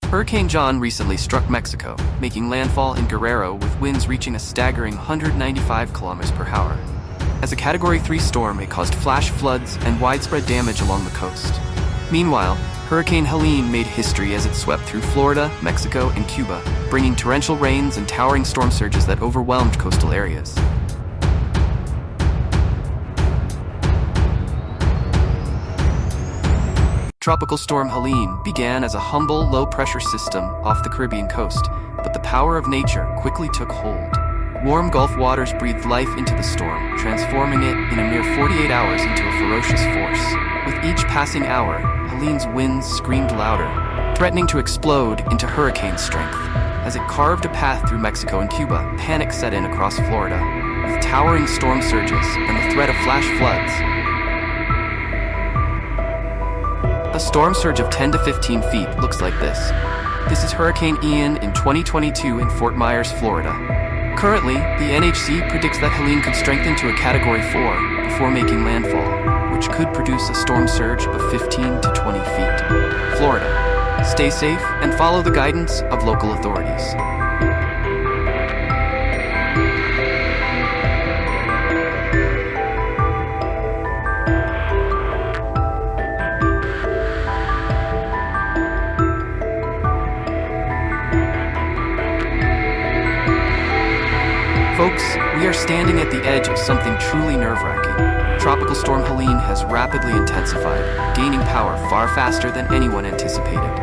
Hurricane John recently struck Mexico, making landfall in Guerrero with winds reaching a staggering 195 kilometers per hour. As a Category 3 storm, it caused flash floods and widespread damage along the coast. Meanwhile, Hurricane Helene made history as it swept through Florida, Mexico, and Cuba, bringing torrential rains and towering storm surges that overwhelmed coastal areas. Tropical storm Helene began as a humble, low-pressure system off the Caribbean coast, but the power of nature quickly took hold. Warm Gulf waters breathed life into the storm, transforming it in a mere 48 hours into a ferocious force. With each passing hour, Helene's winds screamed louder, threatening to explode into hurricane strength. As it carved a path through Mexico and Cuba, panic set in across Florida. With towering storm surges and the threat of flash floods, a storm surge of 10 to 15 feet looks like this. This is Hurricane Ian in 2022 in Fort Myers, Florida. Currently, the NHC predicts that Helene could strengthen to a Category 4 before making landfall, which could produce a storm surge of 15 to 20 feet. Florida, stay safe and follow the guidance of local authorities. Folks, we are standing at the edge of something truly nerve-wracking. Tropical storm Helene has rapidly intensified, gaining power far faster than anyone anticipated.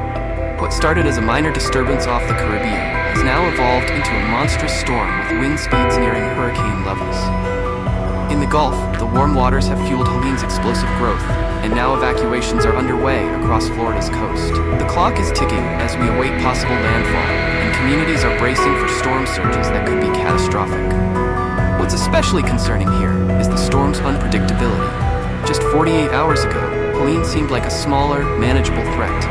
What started as a minor disturbance off the Caribbean has now evolved into a monstrous storm with wind speeds nearing hurricane levels. In the Gulf, the warm waters have fueled Helene's explosive growth, and now evacuations are underway across Florida's coast. The clock is ticking as we await possible landfall, and communities are bracing for storm surges that could be catastrophic. What's especially concerning here is the storm's unpredictability. Just 48 hours ago, Helene seemed like a smaller, manageable threat.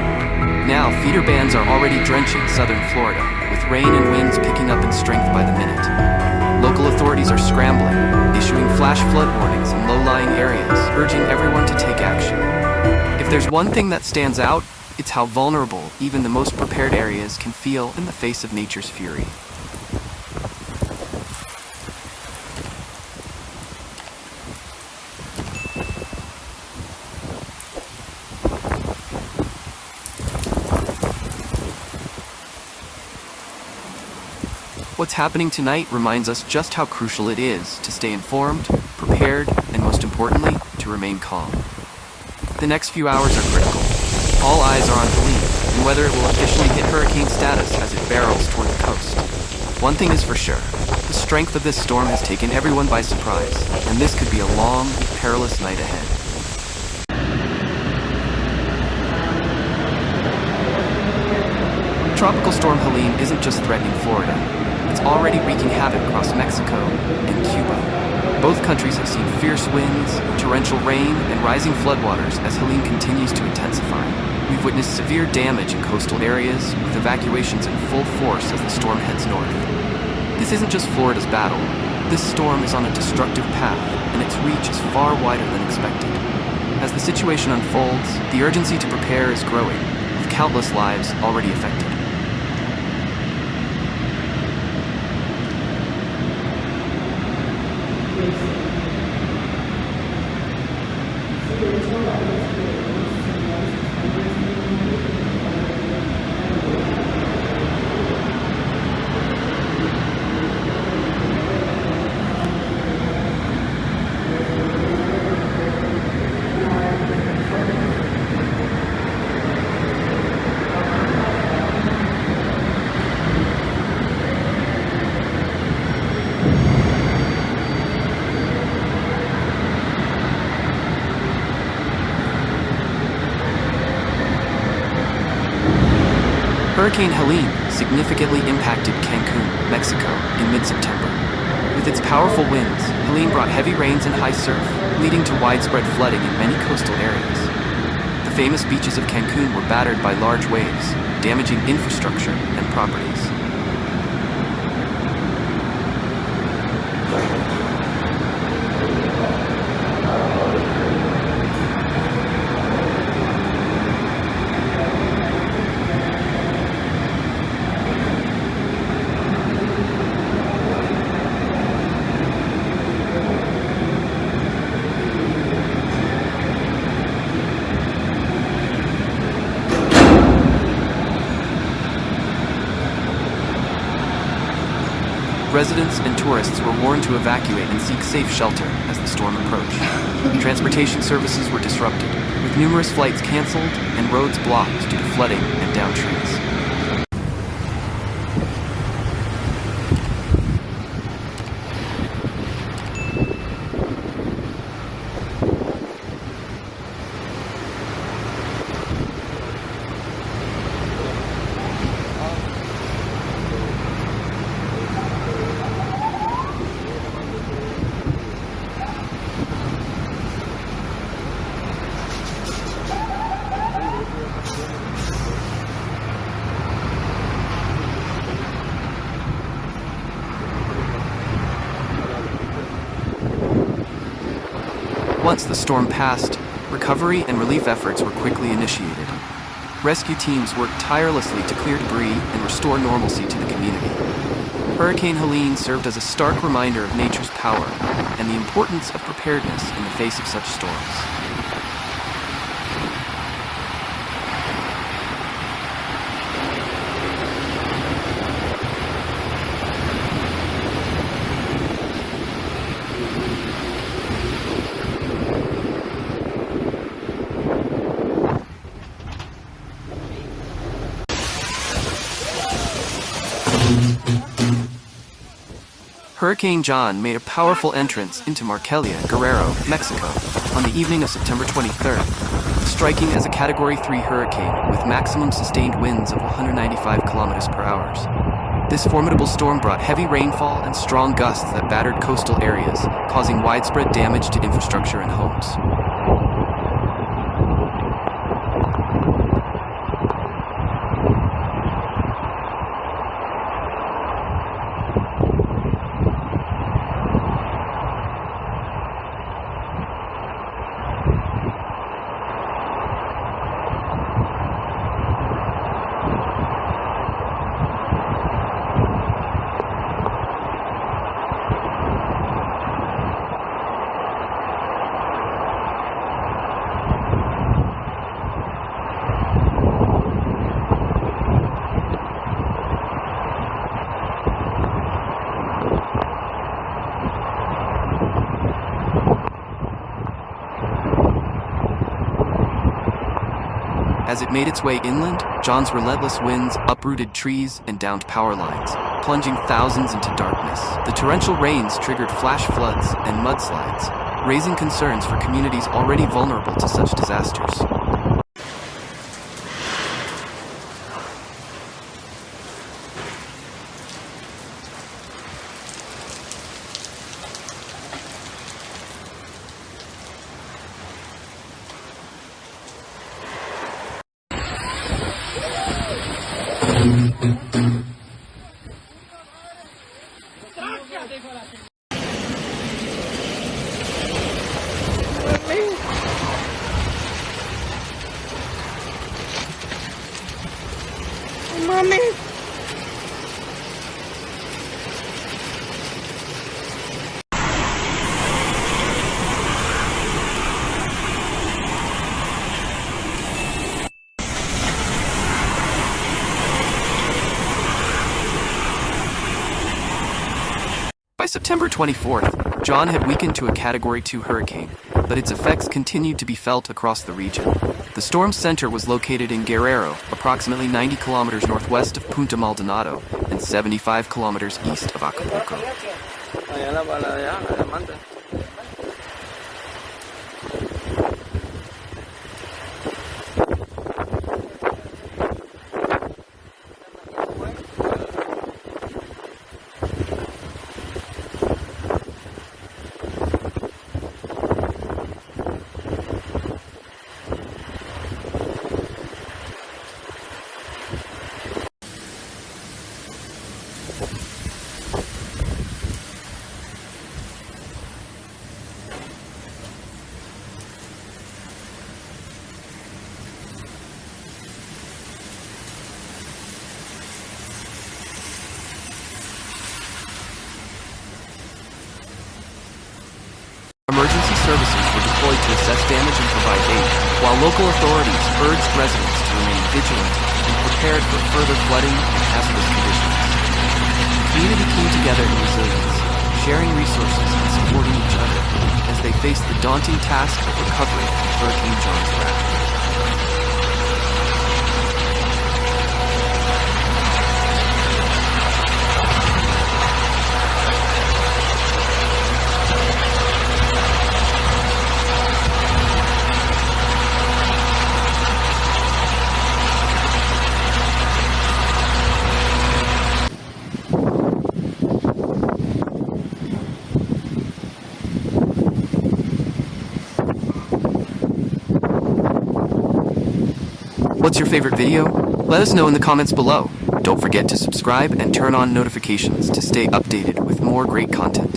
Now, feeder bands are already drenching southern Florida, with rain and winds picking up in strength by the minute. Local authorities are scrambling, issuing flash flood warnings in low-lying areas, urging everyone to take action. If there's one thing that stands out, it's how vulnerable even the most prepared areas can feel in the face of nature's fury. What's happening tonight reminds us just how crucial it is to stay informed, prepared, and most importantly, to remain calm. The next few hours are critical. All eyes are on Helene, and whether it will officially hit hurricane status as it barrels toward the coast. One thing is for sure, the strength of this storm has taken everyone by surprise, and this could be a long, perilous night ahead. Tropical storm Helene isn't just threatening Florida. It's already wreaking havoc across Mexico and Cuba. Both countries have seen fierce winds, torrential rain, and rising floodwaters as Helene continues to intensify. We've witnessed severe damage in coastal areas, with evacuations in full force as the storm heads north. This isn't just Florida's battle. This storm is on a destructive path, and its reach is far wider than expected. As the situation unfolds, the urgency to prepare is growing, with countless lives already affected. Hurricane Helene significantly impacted Cancun, Mexico, in mid-September. With its powerful winds, Helene brought heavy rains and high surf, leading to widespread flooding in many coastal areas. The famous beaches of Cancun were battered by large waves, damaging infrastructure and properties. Residents and tourists were warned to evacuate and seek safe shelter as the storm approached. Transportation services were disrupted, with numerous flights canceled and roads blocked due to flooding and downed trees. Once the storm passed, recovery and relief efforts were quickly initiated. Rescue teams worked tirelessly to clear debris and restore normalcy to the community. Hurricane Helene served as a stark reminder of nature's power and the importance of preparedness in the face of such storms. Hurricane John made a powerful entrance into Markelia, Guerrero, Mexico, on the evening of September 23rd, striking as a Category 3 hurricane with maximum sustained winds of 195 kilometers per hour. This formidable storm brought heavy rainfall and strong gusts that battered coastal areas, causing widespread damage to infrastructure and homes. As it made its way inland, John's relentless winds uprooted trees and downed power lines, plunging thousands into darkness. The torrential rains triggered flash floods and mudslides, raising concerns for communities already vulnerable to such disasters. Mommy. By September 24th, John had weakened to a Category 2 hurricane, but its effects continued to be felt across the region. The storm's center was located in Guerrero, approximately 90 kilometers northwest of Punta Maldonado and 75 kilometers east of Acapulco. Emergency services were deployed to assess damage and provide aid, while local authorities urged residents to remain vigilant and prepared for further flooding and hazardous conditions. community came together in resilience, sharing resources and supporting each other as they faced the daunting task of recovery from Hurricane John's wrath. What's your favorite video? Let us know in the comments below. Don't forget to subscribe and turn on notifications to stay updated with more great content.